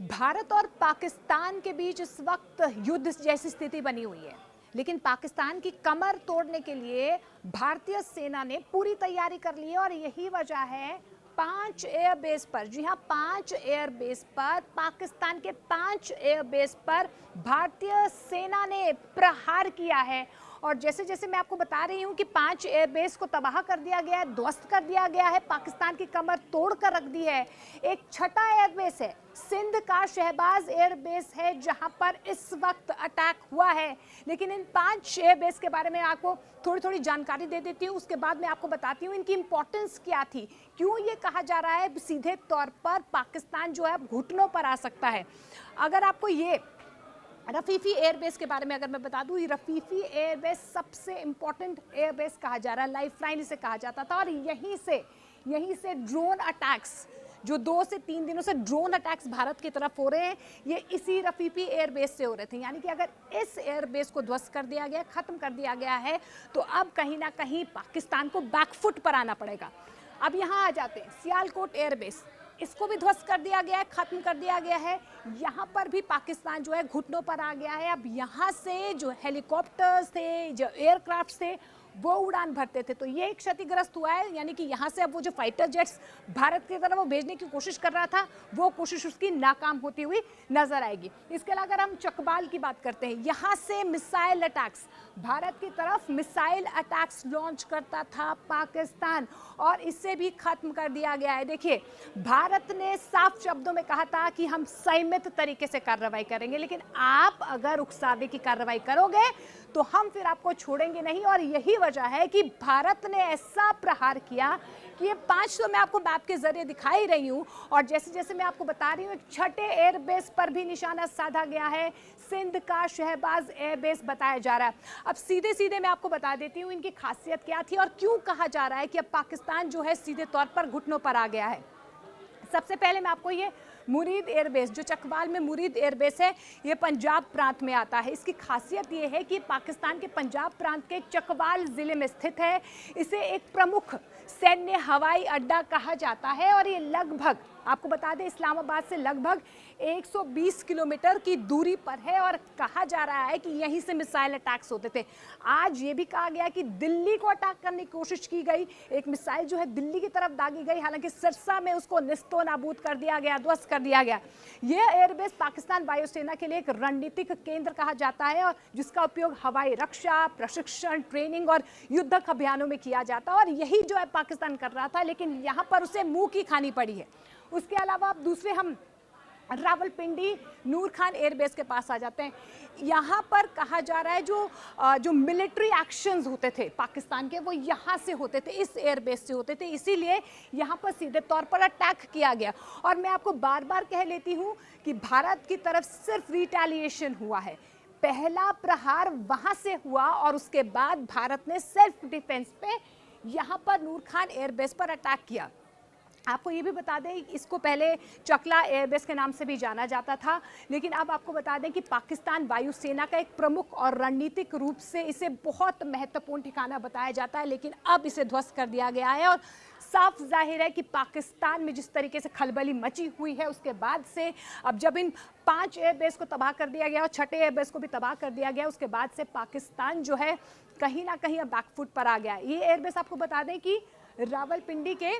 भारत और पाकिस्तान के बीच इस वक्त युद्ध जैसी स्थिति बनी हुई है, लेकिन पाकिस्तान की कमर तोड़ने के लिए भारतीय सेना ने पूरी तैयारी कर ली है। और यही वजह है 5 एयरबेस पर, जी हाँ 5 एयरबेस पर, पाकिस्तान के 5 एयरबेस पर भारतीय सेना ने प्रहार किया है। और जैसे जैसे मैं आपको बता रही हूँ कि 5 एयरबेस को तबाह कर दिया गया है, ध्वस्त कर दिया गया है, पाकिस्तान की कमर तोड़ कर रख दी है। एक छठा एयरबेस है, सिंध का शहबाज एयरबेस है, जहां पर इस वक्त अटैक हुआ है। लेकिन इन 5 एयरबेस के बारे में आपको थोड़ी थोड़ी जानकारी दे देती हूँ, उसके बाद मैं आपको बताती हूँ इनकी इंपॉर्टेंस क्या थी, क्यों ये कहा जा रहा है सीधे तौर पर पाकिस्तान जो है घुटनों पर आ सकता है। अगर आपको ये रफीफी एयरबेस के बारे में अगर मैं बता दूं, ये रफीफी एयरबेस सबसे इंपॉर्टेंट एयरबेस कहा जा रहा है, लाइफलाइन इसे कहा जाता था। और यहीं से ड्रोन अटैक्स, जो 2 से 3 दिनों से ड्रोन अटैक्स भारत की तरफ हो रहे हैं, ये इसी रफीफी एयरबेस से हो रहे थे। यानी कि अगर इस एयरबेस को ध्वस्त कर दिया गया, खत्म कर दिया गया है, तो अब कहीं ना कहीं पाकिस्तान को बैकफुट पर आना पड़ेगा। अब यहाँ आ जाते हैं सियालकोट एयरबेस, इसको भी ध्वस्त कर दिया गया है, खत्म कर दिया गया है। यहाँ पर भी पाकिस्तान जो है घुटनों पर आ गया है। अब यहाँ से जो हेलीकॉप्टर्स थे, जो एयरक्राफ्ट थे, वो उड़ान भरते थे, तो ये क्षतिग्रस्त हुआ है। यानी कि यहाँ से अब वो जो फाइटर जेट्स भारत की तरफ वो भेजने की कोशिश कर रहा था, वो कोशिश उसकी नाकाम होती हुई नजर आएगी। इसके अलावा अगर हम चकबाल की बात करते हैं, यहाँ से मिसाइल अटैक्स, भारत की तरफ मिसाइल अटैक्स लॉन्च करता था पाकिस्तान, और इसे भी खत्म कर दिया गया है। देखिए, भारत ने साफ शब्दों में कहा था कि हम संयमित तरीके से कार्रवाई करेंगे, लेकिन आप अगर उकसावे की कार्रवाई करोगे तो हम फिर आपको छोड़ेंगे नहीं। और यही वजह है कि भारत ने ऐसा प्रहार किया कि ये 5 तो मैं आपको मैप के जरिए दिखा ही रही हूँ, और जैसे जैसे मैं आपको बता रही हूँ, एक छठे एयरबेस पर भी निशाना साधा गया है, सिंध का शहबाज एयरबेस बताया जा रहा है। अब सीधे सीधे मैं आपको बता देती हूँ इनकी खासियत क्या थी और क्यों कहा जा रहा है कि अब पाकिस्तान जो है सीधे तौर पर घुटनों पर आ गया है। सबसे पहले मैं आपको ये मुरीद एयरबेस, जो चकवाल में मुरीद एयरबेस है, ये पंजाब प्रांत में आता है। इसकी खासियत ये है कि पाकिस्तान के पंजाब प्रांत के चकवाल ज़िले में स्थित है। इसे एक प्रमुख सैन्य हवाई अड्डा कहा जाता है, और ये लगभग, आपको बता दें, इस्लामाबाद से लगभग 120 किलोमीटर की दूरी पर है। और कहा जा रहा है कि यहीं से मिसाइल अटैक्स होते थे। आज ये भी कहा गया कि दिल्ली को अटैक करने की कोशिश की गई, एक मिसाइल जो है दिल्ली की तरफ दागी गई, हालांकि सिरसा में उसको निस्तो नाबूद कर दिया गया, ध्वस्त कर दिया गया। यह एयरबेस पाकिस्तान वायुसेना के लिए एक रणनीतिक केंद्र कहा जाता है, और जिसका उपयोग हवाई रक्षा, प्रशिक्षण, ट्रेनिंग और युद्धक अभियानों में किया जाता है। और यही जो है पाकिस्तान कर रहा था, लेकिन यहाँ पर उसे मुंह की खानी पड़ी है। उसके अलावा अब दूसरे हम रावलपिंडी नूर खान एयरबेस के पास आ जाते हैं। यहाँ पर कहा जा रहा है जो मिलिट्री एक्शंस होते थे पाकिस्तान के, वो यहाँ से होते थे, इस एयरबेस से होते थे, इसीलिए यहाँ पर सीधे तौर पर अटैक किया गया। और मैं आपको बार बार कह लेती हूँ कि भारत की तरफ सिर्फ रिटेलिएशन हुआ है, पहला प्रहार वहाँ से हुआ, और उसके बाद भारत ने सेल्फ डिफेंस पे यहाँ पर नूर खान एयरबेस पर अटैक किया। आपको ये भी बता दें, इसको पहले चकला एयरबेस के नाम से भी जाना जाता था, लेकिन अब आपको बता दें कि पाकिस्तान वायुसेना का एक प्रमुख और रणनीतिक रूप से इसे बहुत महत्वपूर्ण ठिकाना बताया जाता है, लेकिन अब इसे ध्वस्त कर दिया गया है। और साफ जाहिर है कि पाकिस्तान में जिस तरीके से खलबली मची हुई है, उसके बाद से अब जब इन 5 एयरबेस को तबाह कर दिया गया और छठे एयरबेस को भी तबाह कर दिया गया, उसके बाद से पाकिस्तान जो है कहीं ना कहीं अब बैकफुट पर आ गया है। ये एयरबेस आपको बता दें कि रावलपिंडी के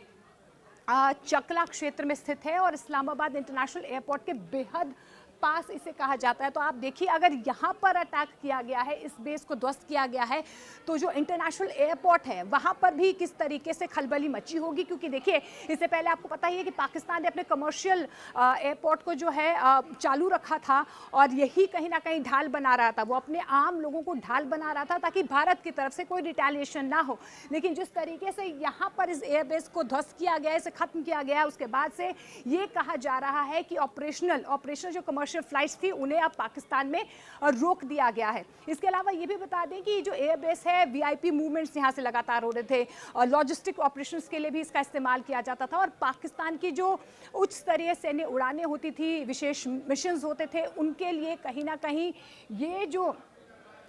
चकला क्षेत्र में स्थित है, और इस्लामाबाद इंटरनेशनल एयरपोर्ट के बेहद पास इसे कहा जाता है। तो आप देखिए, अगर यहाँ पर अटैक किया गया है, इस बेस को ध्वस्त किया गया है, तो जो इंटरनेशनल एयरपोर्ट है वहाँ पर भी किस तरीके से खलबली मची होगी। क्योंकि देखिए, इससे पहले आपको पता ही है कि पाकिस्तान ने अपने कमर्शियल एयरपोर्ट को जो है चालू रखा था, और यही कहीं ना कहीं ढाल बना रहा था, वो अपने आम लोगों को ढाल बना रहा था ताकि भारत की तरफ से कोई रिटेलिएशन ना हो। लेकिन जिस तरीके से यहाँ पर इस एयरबेस को ध्वस्त किया गया, इसे खत्म किया गया, उसके बाद से ये कहा जा रहा है कि ऑपरेशनल जो कमर्शियल फ्लाइट्स थी, उन्हें अब पाकिस्तान में रोक दिया गया है। इसके अलावा ये भी बता दें कि जो एयरबेस है, वीआईपी मूवमेंट्स यहाँ से लगातार हो रहे थे, और लॉजिस्टिक ऑपरेशंस के लिए भी इसका इस्तेमाल किया जाता था। और पाकिस्तान की जो उच्च स्तरीय सैन्य उड़ानें होती थी, विशेष मिशंस होते थे, उनके लिए कहीं ना कहीं ये जो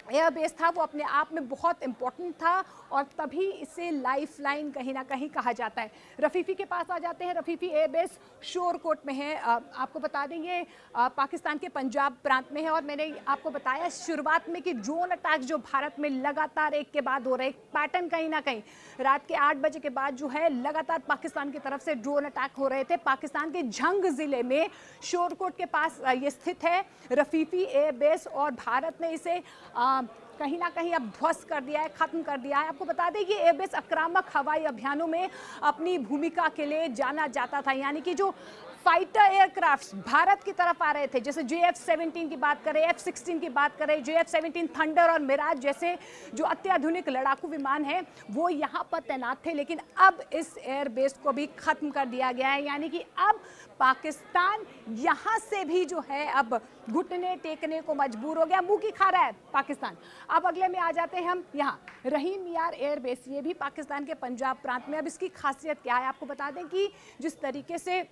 एयरबेस था वो अपने आप में बहुत इंपॉर्टेंट था, और तभी इसे लाइफलाइन कहीं ना कहीं कहा जाता है। रफीफी के पास आ जाते हैं। रफीफी एयरबेस शोरकोट में है। आपको बता दें ये पाकिस्तान के पंजाब प्रांत में है और मैंने आपको बताया शुरुआत में कि ड्रोन अटैक जो भारत में लगातार एक के बाद हो रहे, एक पैटर्न कहीं ना कहीं रात के 8 बजे के बाद जो है लगातार पाकिस्तान की तरफ से ड्रोन अटैक हो रहे थे। पाकिस्तान के झंग जिले में शोरकोट के पास ये स्थित है रफीफी एयरबेस और भारत ने इसे कहीं ना कहीं अब ध्वस्त कर दिया है, खत्म कर दिया है। आपको बता दें कि एयरबेस आक्रामक हवाई अभियानों में अपनी भूमिका के लिए जाना जाता था, यानी कि जो फाइटर एयरक्राफ्ट भारत की तरफ आ रहे थे, जैसे JF-17 की बात करें, F-16 की बात करें, JF-17 थंडर और मिराज जैसे जो अत्याधुनिक लड़ाकू विमान हैं वो यहाँ पर तैनात थे। लेकिन अब इस एयरबेस को भी खत्म कर दिया गया है, यानी कि अब पाकिस्तान यहाँ से भी जो है अब घुटने टेकने को मजबूर हो गया, मुंह की खा रहा है पाकिस्तान। अब अगले में आ जाते हैं हम यहाँ रहीम यार एयरबेस, ये भी पाकिस्तान के पंजाब प्रांत में। अब इसकी खासियत क्या है आपको बता दें कि जिस तरीके से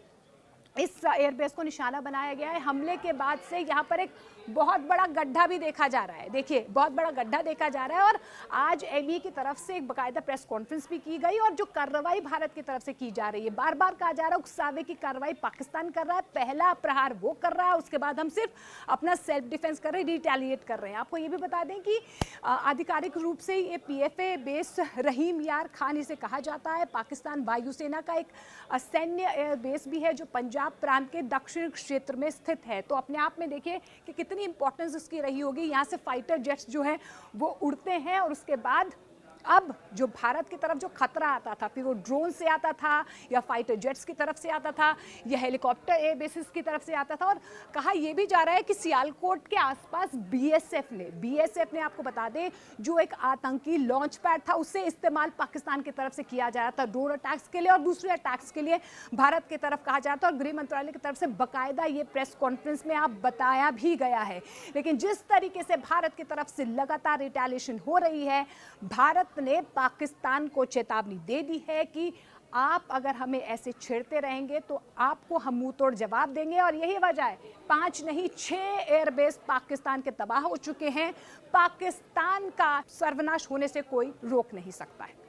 इस एयरबेस को निशाना बनाया गया है, हमले के बाद से यहाँ पर एक बहुत बड़ा गड्ढा भी देखा जा रहा है। देखिए बहुत बड़ा गड्ढा देखा जा रहा है और आज एमई की तरफ से एक बाकायदा प्रेस कॉन्फ्रेंस भी की गई और जो कार्रवाई भारत की तरफ से की जा रही है, बार बार कहा जा रहा है उकसावे की कार्रवाई पाकिस्तान कर रहा है, पहला प्रहार वो कर रहा है, उसके बाद हम सिर्फ अपना सेल्फ डिफेंस कर रहे हैं, रिटेलिएट कर रहे हैं। आपको ये भी बता दें कि आधिकारिक रूप से ये PFA बेस रहीम यार खान इसे कहा जाता है। पाकिस्तान वायुसेना का एक सैन्य एयरबेस भी है जो पंजाब प्रांत के दक्षिण क्षेत्र में स्थित है। तो अपने आप में देखिए कि कितनी इंपॉर्टेंस इसकी रही होगी। यहाँ से फाइटर जेट्स जो है वो उड़ते हैं और उसके बाद अब जो भारत की तरफ जो खतरा आता था, फिर वो ड्रोन से आता था या फाइटर जेट्स की तरफ से आता था या हेलीकॉप्टर एयरबेसिस की तरफ से आता था। और कहा यह भी जा रहा है कि सियालकोट के आसपास बीएसएफ ने आपको बता दें जो एक आतंकी लॉन्च पैड था उससे इस्तेमाल पाकिस्तान की तरफ से किया जा रहा था ड्रोन अटैक्स के लिए और दूसरे अटैक्स के लिए भारत की तरफ कहा जा रहा था। और गृह मंत्रालय की तरफ से बाकायदा ये प्रेस कॉन्फ्रेंस में आप बताया भी गया है। लेकिन जिस तरीके से भारत की तरफ से लगातार रिटेलिएशन हो रही है, भारत ने पाकिस्तान को चेतावनी दे दी है कि आप अगर हमें ऐसे छेड़ते रहेंगे तो आपको हम मुंह तोड़ जवाब देंगे। और यही वजह है 5 नहीं 6 एयरबेस पाकिस्तान के तबाह हो चुके हैं। पाकिस्तान का सर्वनाश होने से कोई रोक नहीं सकता है।